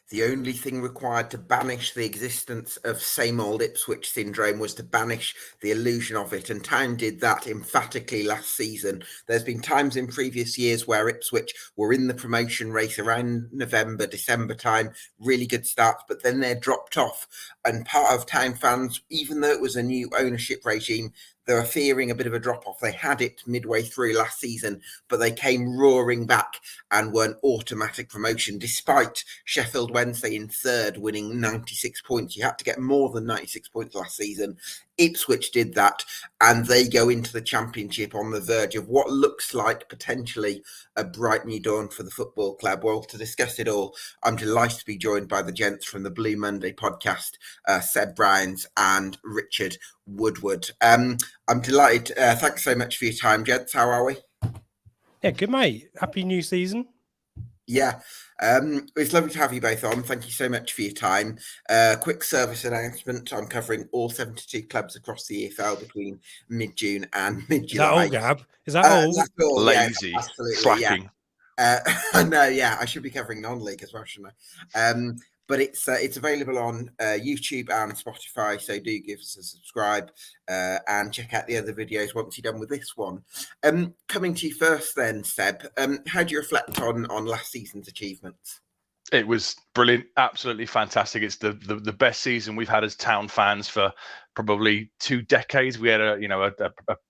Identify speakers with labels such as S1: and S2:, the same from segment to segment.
S1: The only thing required to banish the existence of same old Ipswich syndrome was to banish the illusion of it, and Town did that emphatically last season. There's been times in previous years where Ipswich were in the promotion race around November, December time, really good starts, but then they dropped off. And part of Town fans, even though it was a new ownership regime, they were fearing a bit of a drop-off. They had it midway through last season, but they came roaring back and were an automatic promotion, despite Sheffield Wednesday in third, winning 96 points. You had to get more than 96 points last season. Ipswich did that, and they go into the Championship on the verge of what looks like potentially a bright new dawn for the football club. Well, to discuss it all, I'm delighted to be joined by the gents from the Blue Monday podcast, Seb Bryans and Richard Woodward. I'm delighted. Thanks so much for your time, gents. How are we?
S2: Yeah, good, mate. Happy new season.
S1: Yeah, it's lovely to have you both on. Thank you so much for your time. Quick service announcement. I'm covering all 72 clubs across the EFL between mid-June and mid-July.
S2: Is that all, Gab? Is that all?
S1: That's all?
S3: Lazy,
S1: yeah, absolutely,
S3: slacking.
S1: Yeah. No, yeah, I should be covering non-league as well, shouldn't I? But it's available on YouTube and Spotify, so do give us a subscribe and check out the other videos once you're done with this one. Coming to you first then, Seb, how do you reflect on last season's achievements?
S3: It was brilliant, absolutely fantastic. It's the best season we've had as Town fans for probably 2 decades. We had a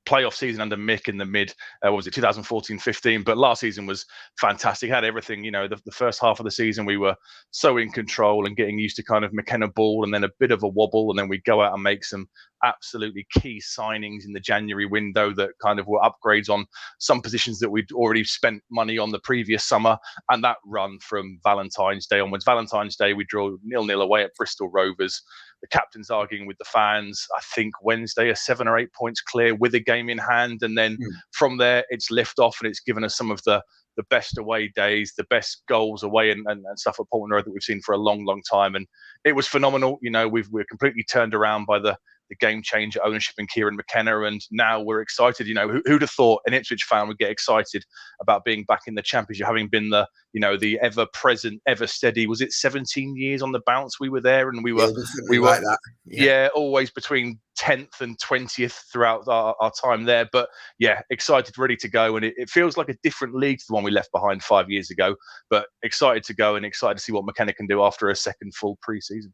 S3: playoff season under Mick in the mid, 2014-15, but last season was fantastic. Had everything, the first half of the season we were so in control and getting used to kind of McKenna ball, and then a bit of a wobble, and then we'd go out and make some absolutely key signings in the January window that kind of were upgrades on some positions that we'd already spent money on the previous summer. And that run from Valentine's Day onwards. Valentine's Day we drew 0-0 away at Bristol Rovers. The captain's arguing with the fans. I think Wednesday are 7 or 8 points clear with a game in hand, and then from there it's lift off, and it's given us some of the best away days, the best goals away and stuff at Portman Road that we've seen for a long time. And it was phenomenal. We're completely turned around by the game changer ownership in Kieran McKenna, and now we're excited. Who'd have thought an Ipswich fan would get excited about being back in the Championship, having been the ever present, ever steady. Was it 17 years on the bounce we were there, and we were
S1: like that.
S3: Yeah, always between 10th and 20th throughout our time there. But yeah, excited, ready to go, and it feels like a different league to the one we left behind 5 years ago. But excited to go and excited to see what McKenna can do after a second full pre-season.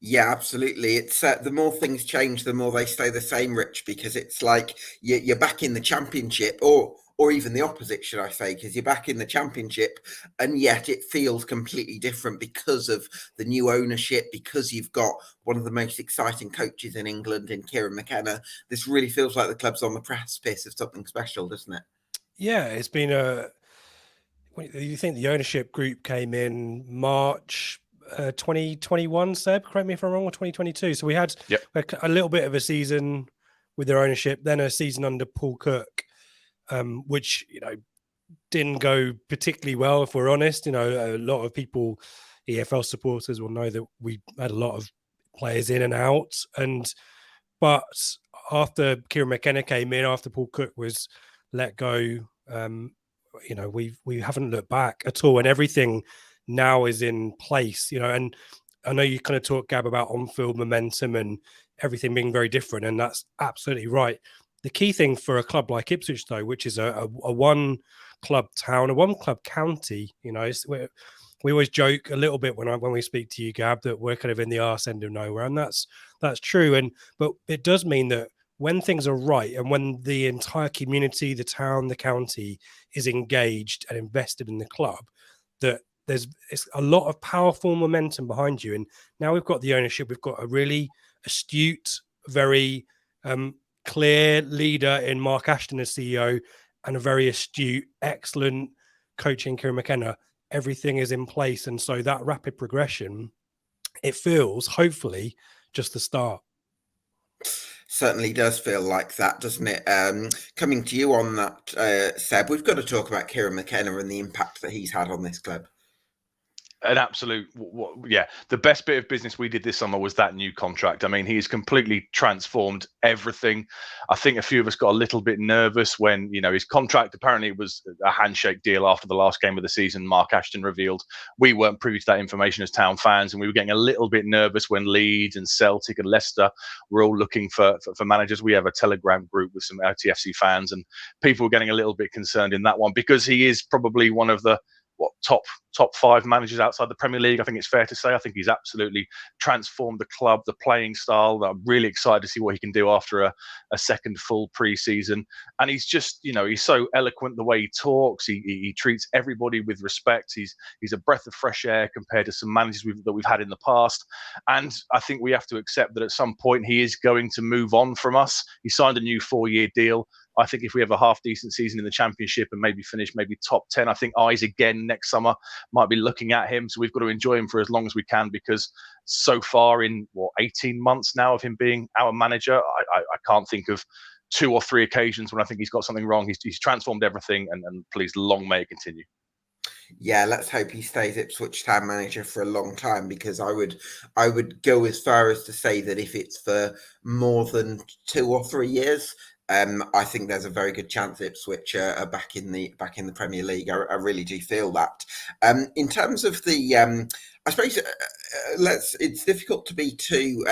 S1: Yeah, absolutely. It's the more things change, the more they stay the same, Rich, because it's like you're back in the Championship, or even the opposite, should I say, because you're back in the Championship, and yet it feels completely different because of the new ownership, because you've got one of the most exciting coaches in England in Kieran McKenna. This really feels like the club's on the precipice of something special, doesn't it?
S2: Yeah, it's been you think the ownership group came in March 2021, Seb, correct me if I'm wrong, or 2022. So we had a little bit of a season with their ownership, then a season under Paul Cook, which didn't go particularly well, if we're honest. A lot of people, EFL supporters, will know that we had a lot of players in and out, but after Kieran McKenna came in, after Paul Cook was let go, we haven't looked back at all, and everything now is in place, and I know you kind of talk, Gab, about on-field momentum and everything being very different, and that's absolutely right. The key thing for a club like Ipswich, though, which is a one-club town, a one-club county, we always joke a little bit when we speak to you, Gab, that we're kind of in the arse end of nowhere, and that's true. But it does mean that when things are right, and when the entire community, the town, the county is engaged and invested in the club, that it's a lot of powerful momentum behind you. And now we've got the ownership. We've got a really astute, very clear leader in Mark Ashton as CEO, and a very astute, excellent coach in Kieran McKenna. Everything is in place. And so that rapid progression, it feels, hopefully, just the start.
S1: Certainly does feel like that, doesn't it? Coming to you on that, Seb, we've got to talk about Kieran McKenna and the impact that he's had on this club.
S3: An absolute, yeah. The best bit of business we did this summer was that new contract. I mean, he's completely transformed everything. I think a few of us got a little bit nervous when, his contract apparently was a handshake deal after the last game of the season. Mark Ashton revealed we weren't privy to that information as Town fans, and we were getting a little bit nervous when Leeds and Celtic and Leicester were all looking for managers. We have a Telegram group with some LTFC fans, and people were getting a little bit concerned in that one because he is probably one of the top 5 managers outside the Premier League. I think it's fair to say. I think he's absolutely transformed the club, the playing style. I'm really excited to see what he can do after a second full pre-season. And he's just, he's so eloquent the way he talks. He treats everybody with respect. He's a breath of fresh air compared to some managers that we've had in the past. And I think we have to accept that at some point he is going to move on from us. He signed a new 4-year deal. I think if we have a half-decent season in the Championship and maybe finish top 10, I think eyes again next summer might be looking at him. So we've got to enjoy him for as long as we can, because so far in 18 months now of him being our manager, I can't think of 2 or 3 occasions when I think he's got something wrong. He's transformed everything, and please, long may it continue.
S1: Yeah, let's hope he stays Ipswich Town manager for a long time, because I would go as far as to say that if it's for more than 2 or 3 years, I think there's a very good chance Ipswich are back in the Premier League. I really do feel that. In terms of the, I suppose it's difficult to be too.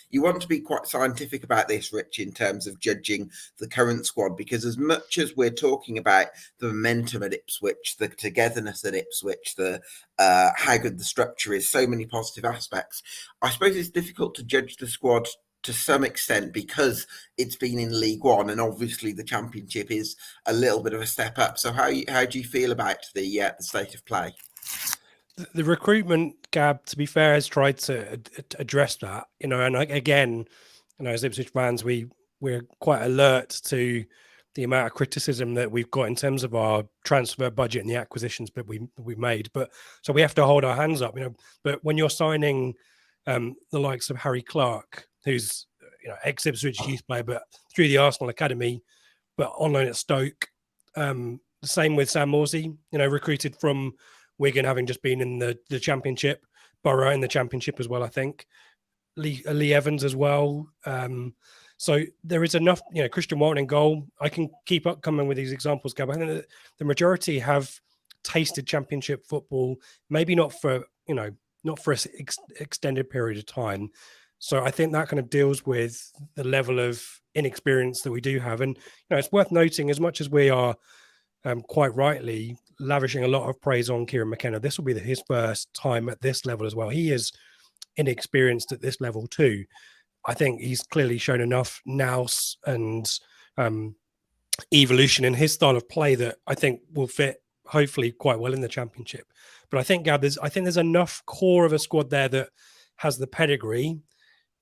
S1: You want to be quite scientific about this, Rich, in terms of judging the current squad, because as much as we're talking about the momentum at Ipswich, the togetherness at Ipswich, the how good the structure is, so many positive aspects, I suppose it's difficult to judge the squad to some extent because it's been in League One, and obviously the Championship is a little bit of a step up. So how do you feel about the state of play?
S2: The recruitment, Gab, to be fair, has tried to address that. And again, as Ipswich fans, we're quite alert to the amount of criticism that we've got in terms of our transfer budget and the acquisitions that we've made. But so we have to hold our hands up. But when you're signing the likes of Harry Clark, who's ex-Ipswich youth player, but through the Arsenal Academy, but on loan at Stoke. The same with Sam Morsey, recruited from Wigan, having just been in the Championship, Borough in the Championship as well, I think. Lee Evans as well. So there is enough, Christian Walton in goal. I can keep up coming with these examples, Gab. I think that the majority have tasted Championship football, maybe not for an extended period of time. So I think that kind of deals with the level of inexperience that we do have. And, it's worth noting, as much as we are quite rightly lavishing a lot of praise on Kieran McKenna, this will be his first time at this level as well. He is inexperienced at this level too. I think he's clearly shown enough nous and evolution in his style of play that I think will fit hopefully quite well in the Championship. But I think, Gab, there's enough core of a squad there that has the pedigree,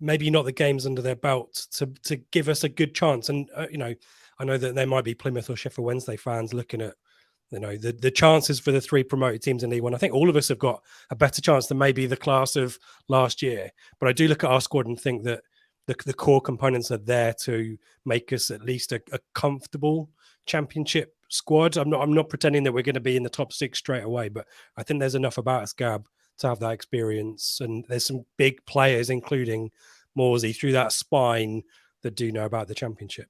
S2: maybe not the games under their belt, to give us a good chance. And I know that there might be Plymouth or Sheffield Wednesday fans looking at the chances for the 3 promoted teams in League One. I think all of us have got a better chance than maybe the class of last year. But I do look at our squad and think that the core components are there to make us at least a comfortable Championship squad. I'm not pretending that we're going to be in the top 6 straight away, but I think there's enough about us, Gab, to have that experience. And there's some big players, including Morsey, through that spine that do know about the Championship.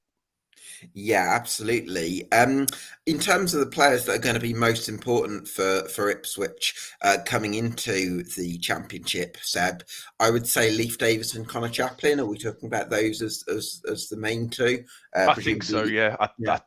S1: Yeah, absolutely. In terms of the players that are going to be most important for Ipswich coming into the Championship, Seb, I would say Leif Davis and Connor Chaplin. Are we talking about those as the main 2?
S3: I think so, yeah.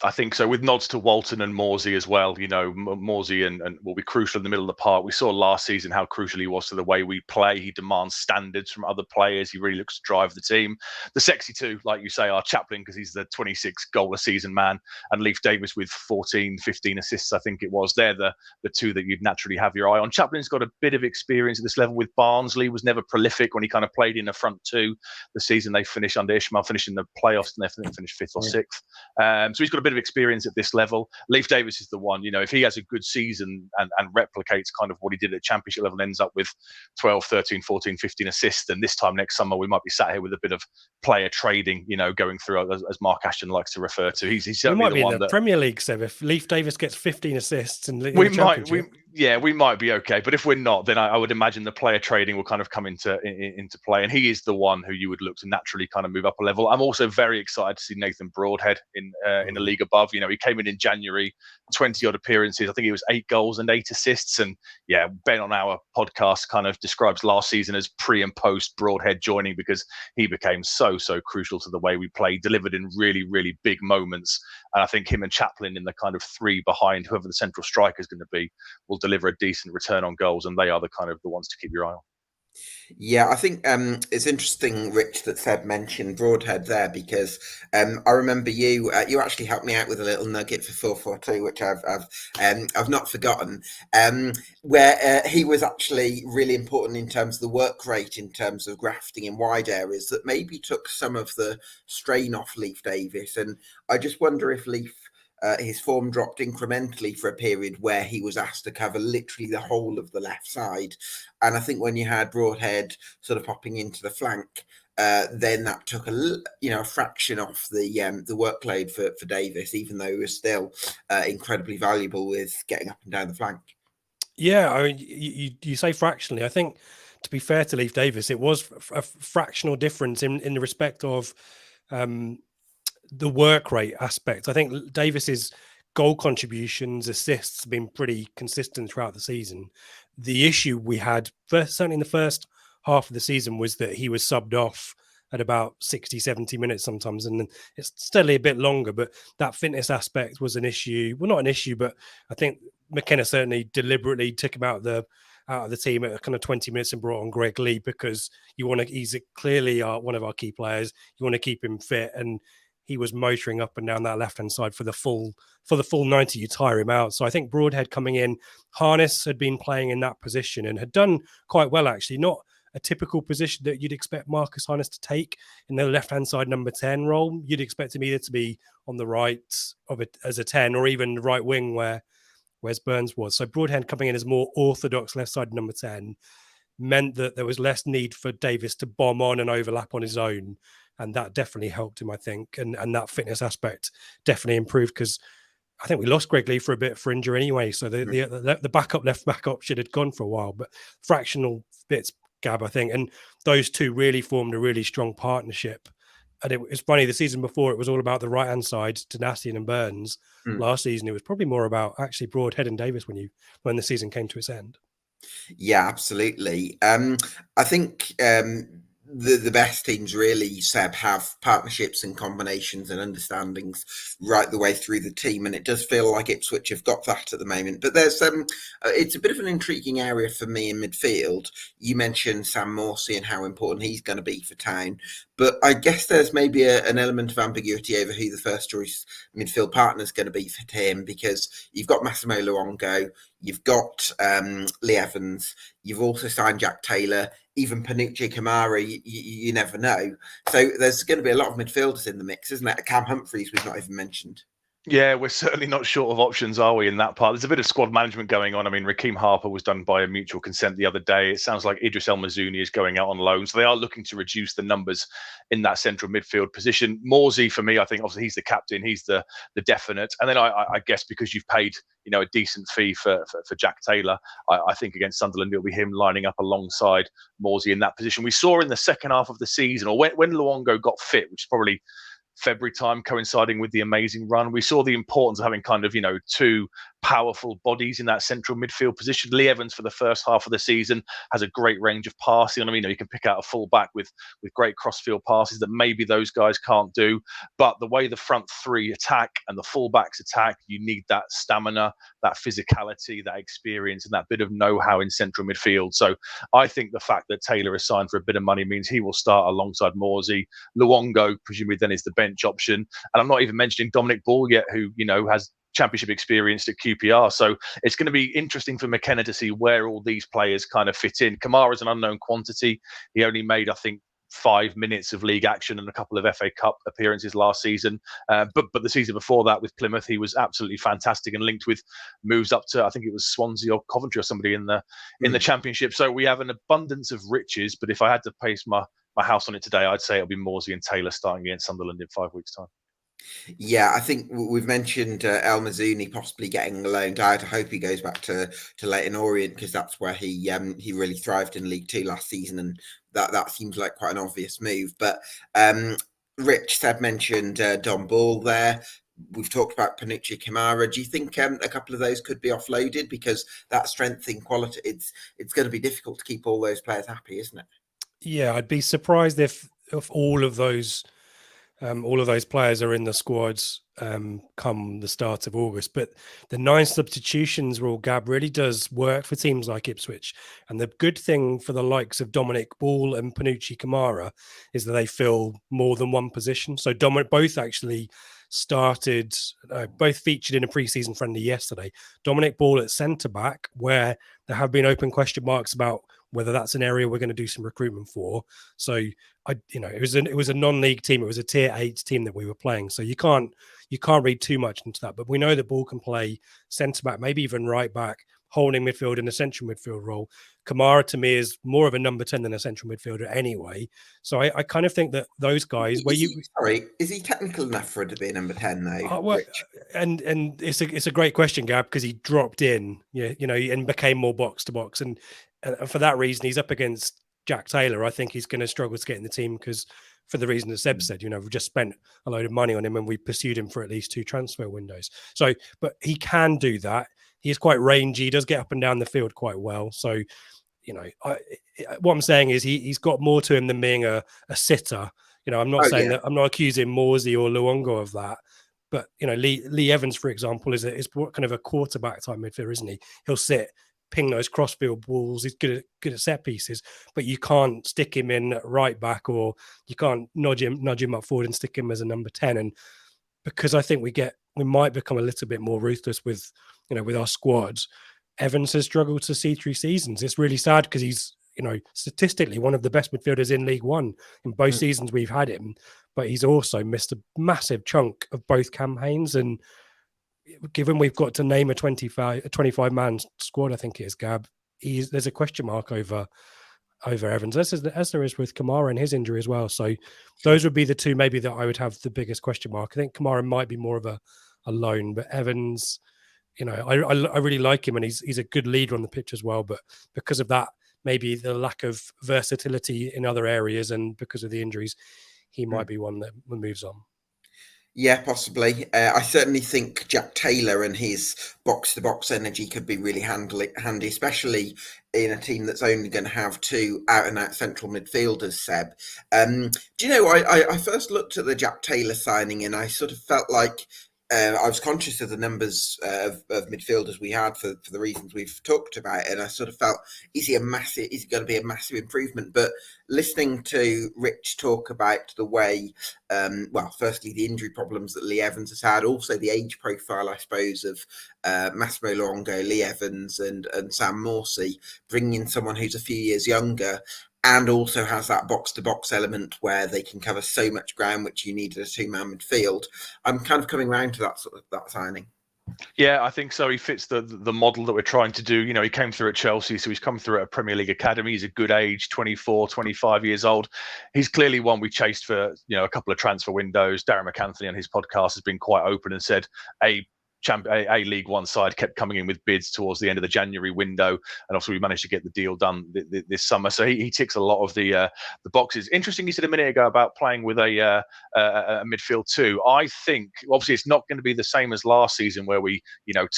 S3: I think so, with nods to Walton and Morsey as well. Morsey and will be crucial in the middle of the park. We saw last season how crucial he was to the way we play. He demands standards from other players. He really looks to drive the team. The sexy 2, like you say, are Chaplin, because he's the 26 goal a season man, and Leif Davis with 14, 15 assists, I think it was. They're the 2 that you'd naturally have your eye on. Chaplin's got a bit of experience at this level with Barnsley, was never prolific when he kind of played in the front 2. The season they finished under Ishmael, finished in the playoffs, and they finished 5th or 6th. So he's got a bit of experience at this level. Leif Davis is the one, if he has a good season and replicates kind of what he did at Championship level, ends up with 12, 13, 14, 15 assists, then this time next summer we might be sat here with a bit of player trading, going through, as Mark Ashton likes to refer to. He's certainly
S2: might be
S1: the
S2: in the Premier League, Seb, if Leif Davis gets 15 assists and
S3: we might. Yeah, we might be okay, but if we're not, then I would imagine the player trading will kind of come into play, and he is the one who you would look to naturally kind of move up a level. I'm also very excited to see Nathan Broadhead in the league above. You know, he came in January, 20 odd appearances. I think it was 8 goals and 8 assists. And yeah, Ben on our podcast kind of describes last season as pre and post Broadhead joining, because he became so crucial to the way we played, delivered in really, really big moments. And I think him and Chaplin in the kind of 3 behind whoever the central striker is going to be will deliver a decent return on goals, and they are the kind of the ones to keep your eye on.
S1: Yeah, I think it's interesting, Rich, that Seb mentioned Broadhead there, because I remember you actually helped me out with a little nugget for 442, which I've not forgotten, where he was actually really important in terms of the work rate, in terms of grafting in wide areas, that maybe took some of the strain off Leif Davis. And I just wonder if Leif, his form dropped incrementally for a period where he was asked to cover literally the whole of the left side. And I think when you had Broadhead sort of popping into the flank, then that took a fraction off the workload for Davis, even though he was still incredibly valuable with getting up and down the flank.
S2: Yeah, I mean, you say fractionally. I think, to be fair to Leif Davis, it was a fractional difference in the respect of the work rate aspect. I think Davis's goal contributions, assists, have been pretty consistent throughout the season. The issue we had, certainly in the first half of the season, was that he was subbed off at about 60, 70 minutes sometimes, and then it's steadily a bit longer, but that fitness aspect was an issue. Well, not an issue, but I think McKenna certainly deliberately took him out of the team at kind of 20 minutes and brought on Greg Lee, because he's clearly one of our key players. You want to keep him fit, and he was motoring up and down that left-hand side for the full 90. You tire him out. So I think Broadhead coming in, Harness had been playing in that position and had done quite well, actually. Not a typical position that you'd expect Marcus Harness to take in the left-hand side number 10 role. You'd expect him either to be on the right of it as a 10, or even the right wing where Wes Burns was. So Broadhead coming in as more orthodox left side number 10 meant that there was less need for Davis to bomb on and overlap on his own. And that definitely helped him, I think. And that fitness aspect definitely improved, because I think we lost Greg Lee for a bit for injury anyway. So the backup left back option had gone for a while, but fractional bits, Gab, I think. And those two really formed a really strong partnership. And it's funny, the season before, it was all about the right-hand side, Tenascion and Burns. Last season, it was probably more about actually Broadhead and Davis when the season came to its end.
S1: Yeah, absolutely. I think the best teams really, Seb, have partnerships and combinations and understandings right the way through the team, and it does feel like Ipswich have got that at the moment. But there's it's a bit of an intriguing area for me in midfield. You mentioned Sam Morsey and how important he's going to be for Town, but I guess there's maybe an element of ambiguity over who the first choice midfield partner is going to be for him, because you've got Massimo Luongo, you've got Lee Evans, you've also signed Jack Taylor, even Panucci Kamara, you never know. So there's going to be a lot of midfielders in the mix, isn't it? Cam Humphreys we've not even mentioned.
S3: Yeah, we're certainly not short of options, are we, in that part? There's a bit of squad management going on. I mean, Raheem Harper was done by a mutual consent the other day. It sounds like Idris El Mazouni is going out on loan. So they are looking to reduce the numbers in that central midfield position. Morsey, for me, I think obviously he's the captain. He's the definite. And then I guess because you've paid, a decent fee for Jack Taylor, I think against Sunderland, it'll be him lining up alongside Morsey in that position. We saw in the second half of the season, or when Luongo got fit, which is probably February time, coinciding with the amazing run, we saw the importance of having kind of, two powerful bodies in that central midfield position. Lee Evans, for the first half of the season, has a great range of passing. I mean, you can pick out a full back with great crossfield passes that maybe those guys can't do. But the way the front three attack and the full backs attack, you need that stamina, that physicality, that experience, and that bit of know-how in central midfield. So I think the fact that Taylor is signed for a bit of money means he will start alongside Morsey. Luongo, presumably, then is the bench option. And I'm not even mentioning Dominic Ball yet, who, has championship experience at QPR. So it's going to be interesting for McKenna to see where all these players kind of fit in. Kamara's an unknown quantity. He only made, I think, 5 minutes of league action and a couple of FA Cup appearances last season. But the season before that with Plymouth, he was absolutely fantastic and linked with moves up to, I think it was Swansea or Coventry or somebody in the Championship. So we have an abundance of riches. But if I had to place my house on it today, I'd say it'll be Morsey and Taylor starting against Sunderland in 5 weeks' time.
S1: Yeah, I think we've mentioned El Mazzuni possibly getting loaned out. I hope he goes back to Leyton Orient, because that's where he really thrived in League Two last season, and that seems like quite an obvious move. But Rich Seb mentioned Don Ball there. We've talked about Panucci Kamara. Do you think a couple of those could be offloaded, because that strength in quality? It's going to be difficult to keep all those players happy, isn't it?
S2: Yeah, I'd be surprised if all of those players are in the squads come the start of August. But the 9 substitutions rule, Gab, really does work for teams like Ipswich. And the good thing for the likes of Dominic Ball and Panucci Kamara is that they fill more than one position. So both actually started, both featured in a pre-season friendly yesterday. Dominic Ball at centre-back, where there have been open question marks about whether that's an area we're going to do some recruitment for. So it was a non-league team. It was a tier 8 team that we were playing. So you can't read too much into that. But we know that Ball can play centre back, maybe even right back, holding midfield in a central midfield role. Kamara to me is more of a number 10 than a central midfielder anyway. So I kind of think that those guys,
S1: is he technical enough for it to be a number 10 though? Rich?
S2: And it's a great question, Gab, because he dropped in, and became more box to box, and for that reason he's up against Jack Taylor. I think he's going to struggle to get in the team, because for the reason that Seb said, we've just spent a load of money on him and we pursued him for at least 2 transfer windows. So, but he can do that. He is quite rangy. He does get up and down the field quite well. So, what I'm saying is he's got more to him than being a sitter. I'm not saying that. I'm not accusing Morsey or Luongo of that. But, Lee Evans, for example, is kind of a quarterback type midfielder, isn't he? He'll sit, ping those crossfield balls. He's good at set pieces, but you can't stick him in at right back, or you can't nudge him up forward and stick him as a number 10. And because I think we might become a little bit more ruthless with our squads. Evans has struggled to see through seasons. It's really sad, because he's statistically one of the best midfielders in League One in both seasons we've had him, but he's also missed a massive chunk of both campaigns. And given we've got to name a 25 man squad, I think it is, Gab, there's a question mark over Evans, as there is with Kamara and his injury as well. So those would be the two maybe that I would have the biggest question mark. I think Kamara might be more of a loan, but Evans, I really like him, and he's a good leader on the pitch as well. But because of that, maybe the lack of versatility in other areas, and because of the injuries, he might be one that moves on.
S1: Yeah, possibly. I certainly think Jack Taylor and his box-to-box energy could be really handy, especially in a team that's only going to have 2 out-and-out central midfielders, Seb. Do you know, I first looked at the Jack Taylor signing, and I sort of felt like I was conscious of the numbers of midfielders we had for the reasons we've talked about, and I sort of felt, is he going to be a massive improvement? But listening to Rich talk about the way, firstly the injury problems that Lee Evans has had, also the age profile, I suppose, of Massimo Luongo, Lee Evans, and Sam Morsey, bringing in someone who's a few years younger, and also has that box-to-box element where they can cover so much ground, which you need in a 2-man midfield. I'm kind of coming around to that signing.
S3: Yeah, I think so. He fits the model that we're trying to do. He came through at Chelsea, so he's come through at a Premier League academy. He's a good age, 24, 25 years old. He's clearly one we chased for a couple of transfer windows. Darren McAnthony on his podcast has been quite open and said a League One side kept coming in with bids towards the end of the January window, and obviously we managed to get the deal done this summer. So he ticks a lot of the boxes. Interesting, you said a minute ago about playing with a midfield 2. I think obviously it's not going to be the same as last season where we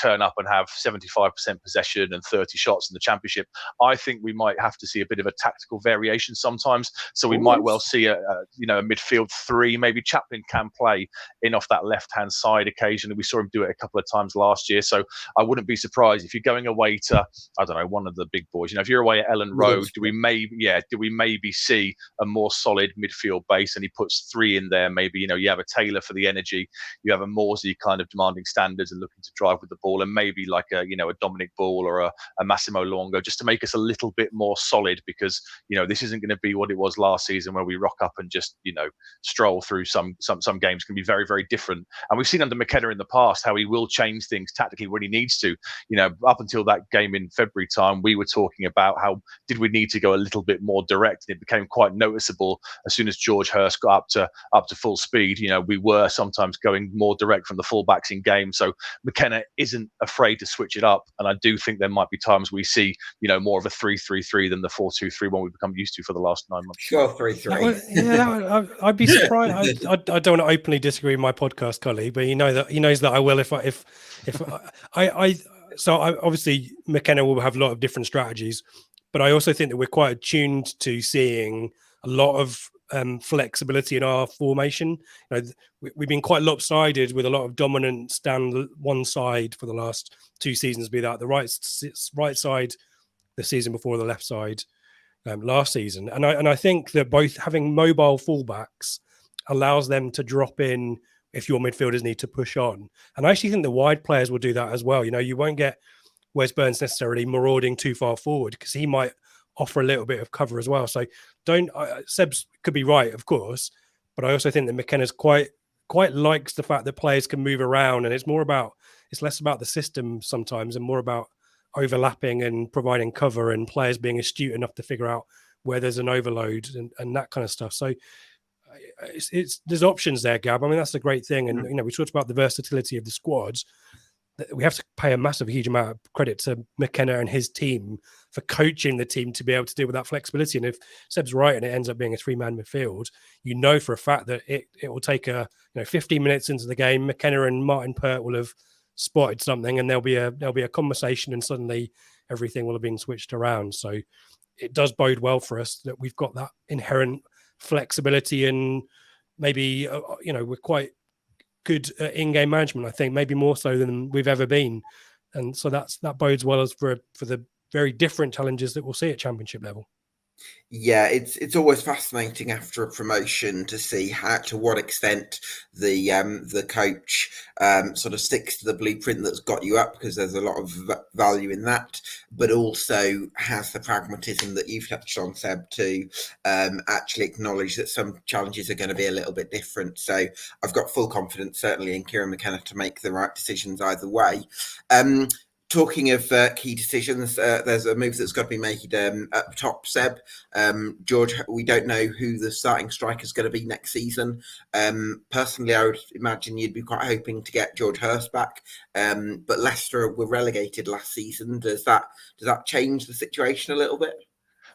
S3: turn up and have 75% possession and 30 shots in the Championship. I think we might have to see a bit of a tactical variation sometimes. So we might well see a midfield 3. Maybe Chaplin can play in off that left hand side occasionally. We saw him do it a couple of times last year, so I wouldn't be surprised if you're going away to, I don't know, one of the big boys. If you're away at Ellen Road, do we maybe see a more solid midfield base, and he puts 3 in there? Maybe you have a Taylor for the energy, you have a Morsey kind of demanding standards and looking to drive with the ball, and maybe like a Dominic Ball or a Massimo Luongo, just to make us a little bit more solid, because this isn't going to be what it was last season where we rock up and just stroll through some games. Can be very, very different, and we've seen under McKenna in the past how he will will change things tactically when he needs to. Up until that game in February time, we were talking about how did we need to go a little bit more direct. It became quite noticeable as soon as George Hurst got up to full speed. We were sometimes going more direct from the fullbacks in game. So McKenna isn't afraid to switch it up, and I do think there might be times we see more of a 3-3-3 than the 4-2-3-1 we've become used to for the last 9 months.
S1: Sure, 3-3.
S2: I'd be surprised. I don't want to openly disagree with my podcast colleague, but he knows that I will if I obviously McKenna will have a lot of different strategies, but I also think that we're quite attuned to seeing a lot of flexibility in our formation. We've been quite lopsided with a lot of dominance down one side for the last 2 seasons, be that the right side the season before, the left side last season. And I think that both having mobile fullbacks allows them to drop in if your midfielders need to push on. And I actually think the wide players will do that as well. You won't get Wes Burns necessarily marauding too far forward because he might offer a little bit of cover as well. So Seb's could be right, of course, but I also think that McKenna's quite likes the fact that players can move around, and it's less about the system sometimes and more about overlapping and providing cover and players being astute enough to figure out where there's an overload and that kind of stuff. So there's options there, Gab. I mean, that's the great thing. And, we talked about the versatility of the squads. We have to pay a huge amount of credit to McKenna and his team for coaching the team to be able to deal with that flexibility. And if Seb's right and it ends up being a 3-man midfield, for a fact that it will take 15 minutes into the game, McKenna and Martin Pert will have spotted something, and there'll be a conversation, and suddenly everything will have been switched around. So it does bode well for us that we've got that inherent flexibility, and maybe we're quite good at in-game management. I think maybe more so than we've ever been, and so that bodes well as for the very different challenges that we'll see at Championship level.
S1: Yeah, it's always fascinating after a promotion to see to what extent the coach sort of sticks to the blueprint that's got you up, because there's a lot of value in that, but also has the pragmatism that you've touched on, Seb, to actually acknowledge that some challenges are going to be a little bit different. So I've got full confidence, certainly, in Kieran McKenna to make the right decisions either way. Talking of key decisions, there's a move that's got to be made up top, Seb. George, we don't know who the starting striker is going to be next season. Personally, I would imagine you'd be quite hoping to get George Hurst back. But Leicester were relegated last season. Does that change the situation a little bit?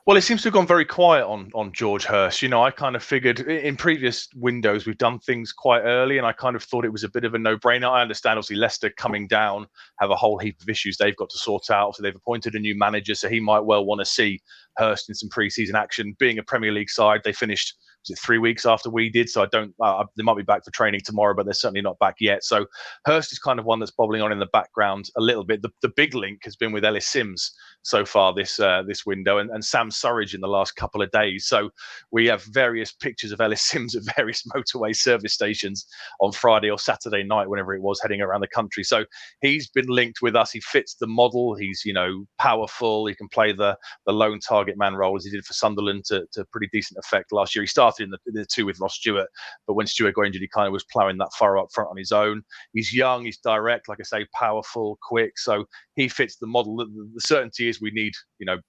S3: Well, it seems to have gone very quiet on George Hurst. I kind of figured in previous windows we've done things quite early, and I kind of thought it was a bit of a no-brainer. I understand, obviously, Leicester coming down have a whole heap of issues they've got to sort out. So they've appointed a new manager, so he might well want to see Hurst in some pre-season action. Being a Premier League side, they finished 3 weeks after we did, so I don't. They might be back for training tomorrow, but they're certainly not back yet. So Hurst is kind of one that's bobbling on in the background a little bit. The big link has been with Ellis Sims so far this window, and Sam Surridge in the last couple of days. So we have various pictures of Ellis Sims at various motorway service stations on Friday or Saturday night, whenever it was, heading around the country. So he's been linked with us. He fits the model. He's powerful. He can play the lone target man role as he did for Sunderland to pretty decent effect last year. He started in the two with Ross Stewart, but when Stewart got injured, he kind of was ploughing that furrow up front on his own. He's young, he's direct, like I say, powerful, quick. So he fits the model. The certainty is we need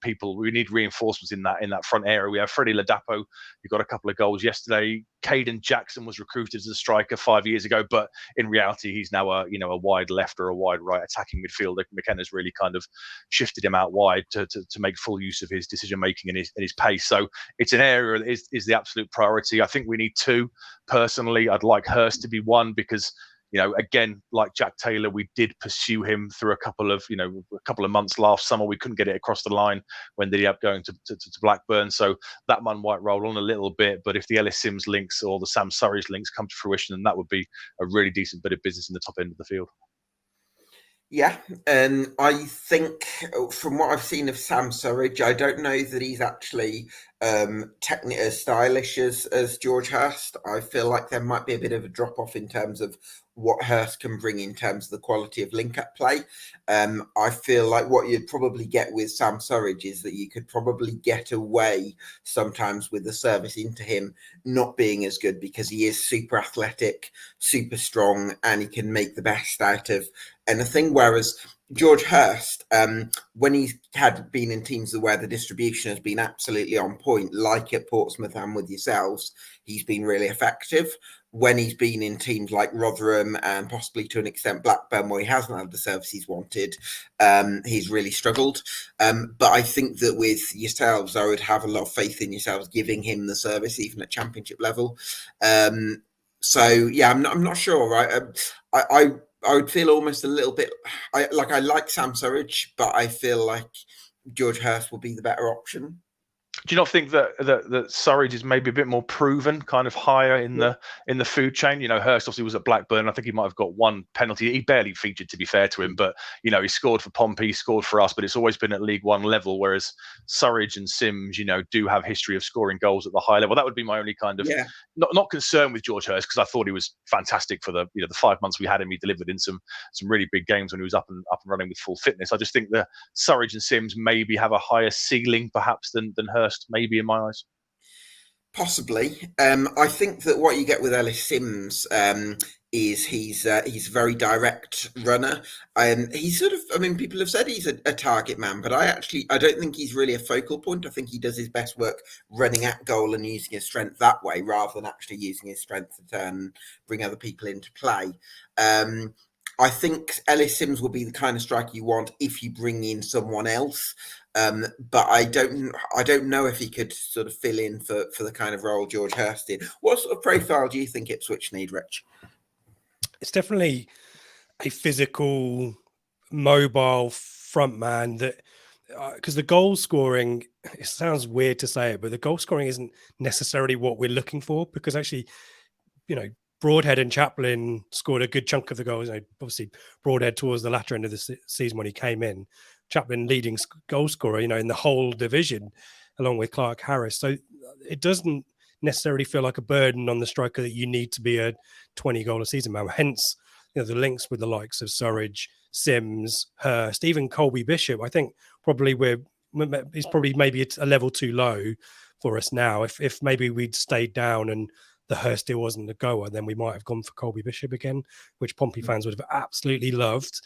S3: people. We need reinforcements in that front area. We have Freddie Ladapo, who got a couple of goals yesterday. Caden Jackson was recruited as a striker 5 years ago, but in reality, he's now a wide left or a wide right attacking midfielder. McKenna's really kind of shifted him out wide to make full use of his decision making and his pace. So it's an area that is the absolute priority. I think we need two. Personally, I'd like Hurst to be one because, again, like Jack Taylor, we did pursue him through a couple of months last summer. We couldn't get it across the line when they ended up going to Blackburn. So that man might roll on a little bit. But if the Ellis Sims links or the Sam Surridge links come to fruition, then that would be a really decent bit of business in the top end of the field.
S1: Yeah, and I think from what I've seen of Sam Surridge, I don't know that he's actually technically as stylish as George Hurst. I feel like there might be a bit of a drop off in terms of what Hurst can bring in terms of the quality of link-up play. I feel like what you'd probably get with Sam Surridge is that you could probably get away sometimes with the service into him not being as good, because he is super athletic, super strong, and he can make the best out of anything. Whereas George Hurst, when he's had been in teams where the distribution has been absolutely on point, like at Portsmouth and with yourselves, he's been really effective. When he's been in teams like Rotherham and possibly to an extent Blackburn, where he hasn't had the service he's wanted, he's really struggled. But I think that with yourselves, I would have a lot of faith in yourselves giving him the service, even at championship level. So yeah, I'm not sure. I would feel almost a little bit. I like Sam Surridge, but I feel like George Hurst will be the better option.
S3: Do you not think that Surridge is maybe a bit more proven, kind of higher in the food chain? You know, Hurst obviously was at Blackburn. I think he might have got one penalty. He barely featured, to be fair to him, but you know, he scored for Pompey, he scored for us, but it's always been at League One level. Whereas Surridge and Sims, you know, do have history of scoring goals at the high level. That would be my only kind of not concern with George Hurst, because I thought he was fantastic for the 5 months we had him. He delivered in some really big games when he was up and running with full fitness. I just think that Surridge and Sims maybe have a higher ceiling perhaps than Hurst, maybe, in my eyes.
S1: Possibly. I think that what you get with Ellis Sims is he's a very direct runner. He's sort of, I mean, people have said he's a target man, but I don't think he's really a focal point. I think he does his best work running at goal and using his strength that way, rather than actually using his strength to turn and bring other people into play. I think Ellis Sims will be the kind of striker you want if you bring in someone else. But I don't know if he could sort of fill in for the kind of role George Hurst did. What sort of profile do you think Ipswich need, Rich?
S2: It's definitely a physical, mobile front man that, because the goal scoring, it sounds weird to say it, but the goal scoring isn't necessarily what we're looking for, because actually, you know, Broadhead and Chaplin scored a good chunk of the goals. You know, obviously, Broadhead towards the latter end of the season when he came in. Chaplin leading goal scorer, you know, in the whole division, along with Clark Harris. So it doesn't necessarily feel like a burden on the striker that you need to be a 20-goal a season man. Hence, you know, the links with the likes of Surridge, Sims, Hurst, even Colby Bishop. I think probably he's probably maybe a level too low for us now. If maybe we'd stayed down and the Hurst deal wasn't a goer, then we might have gone for Colby Bishop again, which Pompey fans would have absolutely loved.